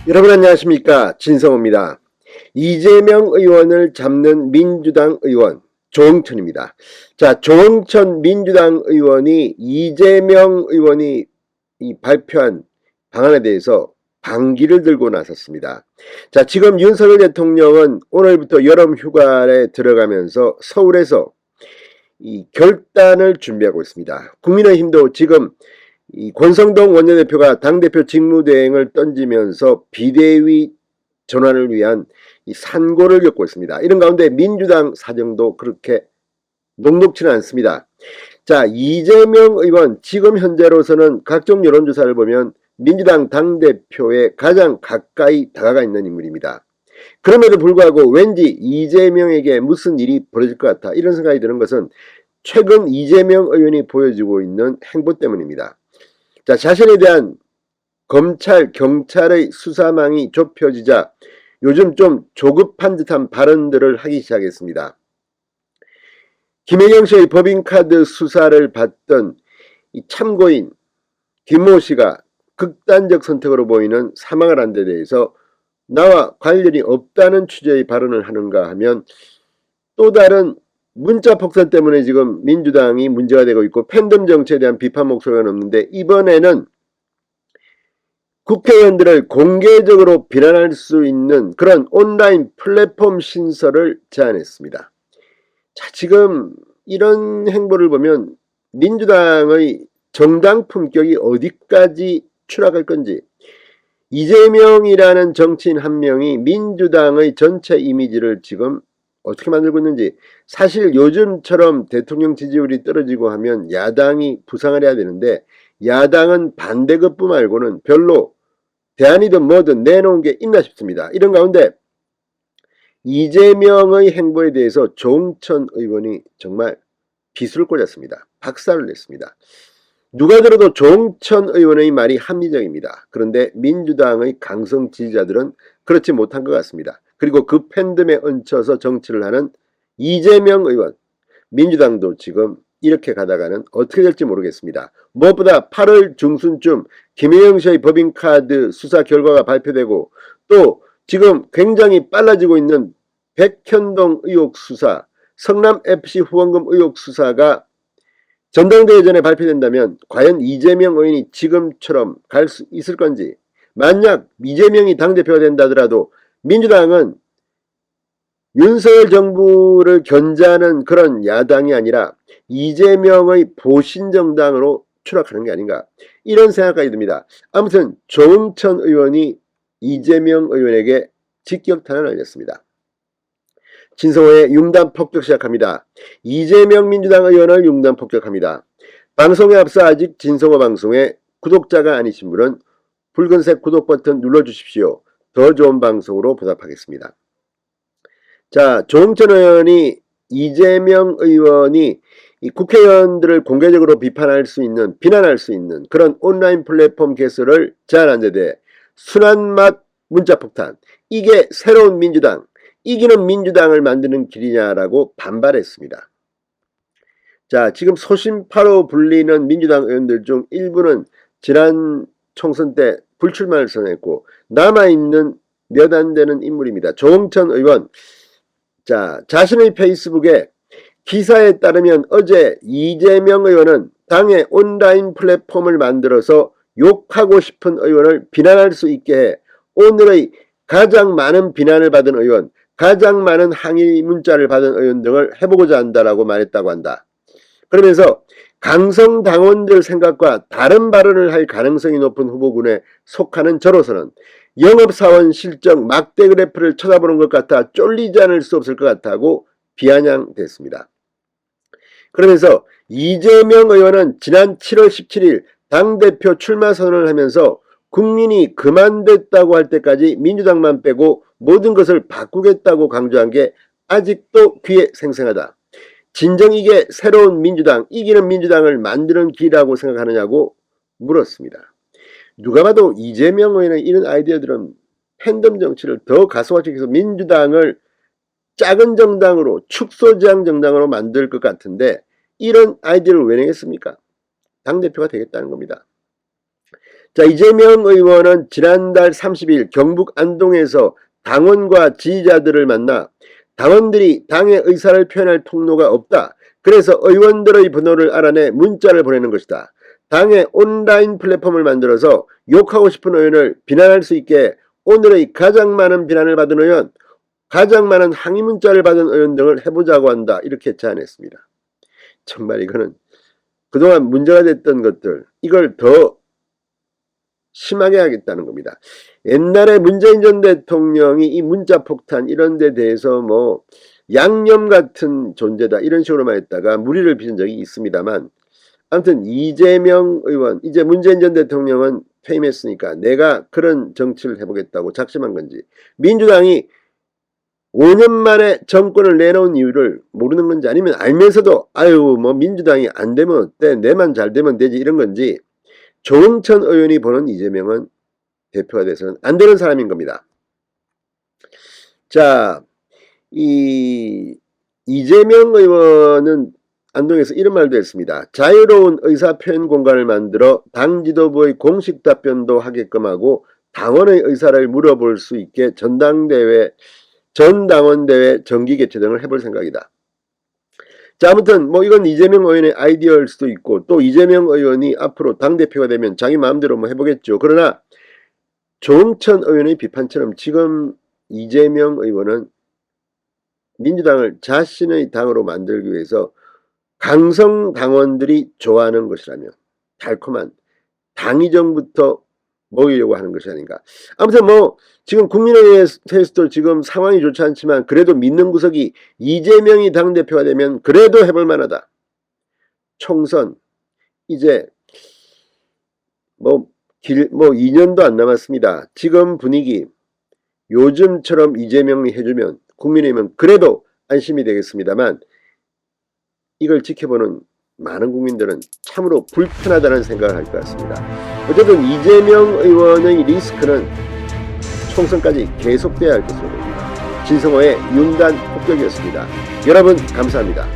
여러분 안녕하십니까, 진성호입니다. 이재명 의원을 잡는 민주당 의원 조응천입니다. 자, 조응천 민주당 의원이 이재명 의원이 발표한 방안에 대해서 반기를 들고 나섰습니다. 자, 지금 윤석열 대통령은 오늘부터 여름 휴가에 들어가면서 서울에서 이 결단을 준비하고 있습니다. 국민의힘도 지금 이 권성동 원내대표가 당대표 직무대행을 던지면서 비대위 전환을 위한 이 산고를 겪고 있습니다. 이런 가운데 민주당 사정도 그렇게 녹록지는 않습니다. 자, 이재명 의원 지금 현재로서는 각종 여론조사를 보면 민주당 당대표에 가장 가까이 다가가 있는 인물입니다. 그럼에도 불구하고 왠지 이재명에게 무슨 일이 벌어질 것 같아 이런 생각이 드는 것은 최근 이재명 의원이 보여주고 있는 행보 때문입니다. 자, 자신에 대한 검찰, 경찰의 수사망이 좁혀지자 요즘 좀 조급한 듯한 발언들을 하기 시작했습니다. 김혜경 씨의 법인카드 수사를 받던 이 참고인 김모 씨가 극단적 선택으로 보이는 사망을 한 데 대해서 나와 관련이 없다는 취지의 발언을 하는가 하면 또 다른 문자 폭탄 때문에 지금 민주당이 문제가 되고 있고 팬덤 정치에 대한 비판 목소리가 높는데 이번에는 국회의원들을 공개적으로 비난할 수 있는 그런 온라인 플랫폼 신설을 제안했습니다. 자, 지금 이런 행보를 보면 민주당의 정당 품격이 어디까지 추락할 건지, 이재명이라는 정치인 한 명이 민주당의 전체 이미지를 지금 어떻게 만들고 있는지, 사실 요즘처럼 대통령 지지율이 떨어지고 하면 야당이 부상을 해야 되는데 야당은 반대급부 말고는 별로 대안이든 뭐든 내놓은 게 있나 싶습니다. 이런 가운데 이재명의 행보에 대해서 조응천 의원이 정말 비수를 꽂았습니다. 박살을 냈습니다. 누가 들어도 조응천 의원의 말이 합리적입니다. 그런데 민주당의 강성 지지자들은 그렇지 못한 것 같습니다. 그리고 그 팬덤에 얹혀서 정치를 하는 이재명 의원, 민주당도 지금 이렇게 가다가는 어떻게 될지 모르겠습니다. 무엇보다 8월 중순쯤 김혜영 씨의 법인카드 수사 결과가 발표되고 또 지금 굉장히 빨라지고 있는 백현동 의혹 수사, 성남FC 후원금 의혹 수사가 전당대회 전에 발표된다면 과연 이재명 의원이 지금처럼 갈 수 있을 건지, 만약 이재명이 당대표가 된다 하더라도 민주당은 윤석열 정부를 견제하는 그런 야당이 아니라 이재명의 보신정당으로 추락하는 게 아닌가, 이런 생각까지 듭니다. 아무튼 조응천 의원이 이재명 의원에게 직격탄을 날렸습니다. 진성호의 융단 폭격 시작합니다. 이재명 민주당 의원을 융단 폭격합니다. 방송에 앞서 아직 진성호 방송에 구독자가 아니신 분은 붉은색 구독 버튼 눌러주십시오. 더 좋은 방송으로 보답하겠습니다. 자, 조응천 의원이 이재명 의원이 이 국회의원들을 공개적으로 비난할 수 있는 그런 온라인 플랫폼 개설을 제안한 데 대해 순한 맛 문자폭탄, 이게 새로운 민주당, 이기는 민주당을 만드는 길이냐라고 반발했습니다. 자, 지금 소심파로 불리는 민주당 의원들 중 일부는 지난 총선 때 불출마를 선언했고 남아있는 몇 안 되는 인물입니다. 조응천 의원, 자, 자신의 페이스북에 기사에 따르면 어제 이재명 의원은 당의 온라인 플랫폼을 만들어서 욕하고 싶은 의원을 비난할 수 있게 해 오늘의 가장 많은 비난을 받은 의원, 가장 많은 항의 문자를 받은 의원 등을 해보고자 한다라고 말했다고 한다. 그러면서 강성당원들 생각과 다른 발언을 할 가능성이 높은 후보군에 속하는 저로서는 영업사원 실적 막대 그래프를 쳐다보는 것 같아 쫄리지 않을 수 없을 것 같다고 비아냥됐습니다. 그러면서 이재명 의원은 지난 7월 17일 당대표 출마 선언을 하면서 국민이 그만됐다고 할 때까지 민주당만 빼고 모든 것을 바꾸겠다고 강조한 게 아직도 귀에 생생하다. 진정 이게 새로운 민주당, 이기는 민주당을 만드는 길이라고 생각하느냐고 물었습니다. 누가 봐도 이재명 의원의 이런 아이디어들은 팬덤 정치를 더 가속화시켜서 민주당을 작은 정당으로, 축소지향 정당으로 만들 것 같은데 이런 아이디어를 왜 내겠습니까? 당대표가 되겠다는 겁니다. 자, 이재명 의원은 지난달 30일 경북 안동에서 당원과 지지자들을 만나 당원들이 당의 의사를 표현할 통로가 없다. 그래서 의원들의 번호를 알아내 문자를 보내는 것이다. 당의 온라인 플랫폼을 만들어서 욕하고 싶은 의원을 비난할 수 있게 오늘의 가장 많은 비난을 받은 의원, 가장 많은 항의 문자를 받은 의원 등을 해보자고 한다. 이렇게 제안했습니다. 정말 이거는 그동안 문제가 됐던 것들, 이걸 더 심하게 하겠다는 겁니다. 옛날에 문재인 전 대통령이 이 문자 폭탄 이런 데 대해서 뭐 양념 같은 존재다 이런 식으로만 했다가 무리를 빚은 적이 있습니다만, 아무튼 이재명 의원, 이제 문재인 전 대통령은 퇴임했으니까 내가 그런 정치를 해보겠다고 작심한 건지, 민주당이 5년 만에 정권을 내놓은 이유를 모르는 건지, 아니면 알면서도 아유 뭐 민주당이 안 되면 어때, 내만 잘 되면 되지 이런 건지, 조응천 의원이 보는 이재명은 대표가 돼서는 안 되는 사람인 겁니다. 자, 이재명 의원은 안동에서 이런 말도 했습니다. 자유로운 의사표현 공간을 만들어 당 지도부의 공식 답변도 하게끔 하고 당원의 의사를 물어볼 수 있게 전당원대회 정기 개최 등을 해볼 생각이다. 자, 아무튼 뭐 이건 이재명 의원의 아이디어일 수도 있고, 또 이재명 의원이 앞으로 당대표가 되면 자기 마음대로 뭐 해보겠죠. 그러나 조응천 의원의 비판처럼 지금 이재명 의원은 민주당을 자신의 당으로 만들기 위해서 강성 당원들이 좋아하는 것이라면 달콤한 당이정부터 먹이려고 하는 것이 아닌가. 아무튼 뭐 지금 국민의힘에서도 지금 상황이 좋지 않지만 그래도 믿는 구석이 이재명이 당대표가 되면 그래도 해볼 만하다. 총선 이제 뭐 2년도 안 남았습니다. 지금 분위기 요즘처럼 이재명이 해주면 국민의힘은 그래도 안심이 되겠습니다만, 이걸 지켜보는 많은 국민들은 참으로 불편하다는 생각을 할 것 같습니다. 어쨌든 이재명 의원의 리스크는 총선까지 계속돼야 할 것으로 보입니다. 진성호의 윤단 폭격이었습니다. 여러분 감사합니다.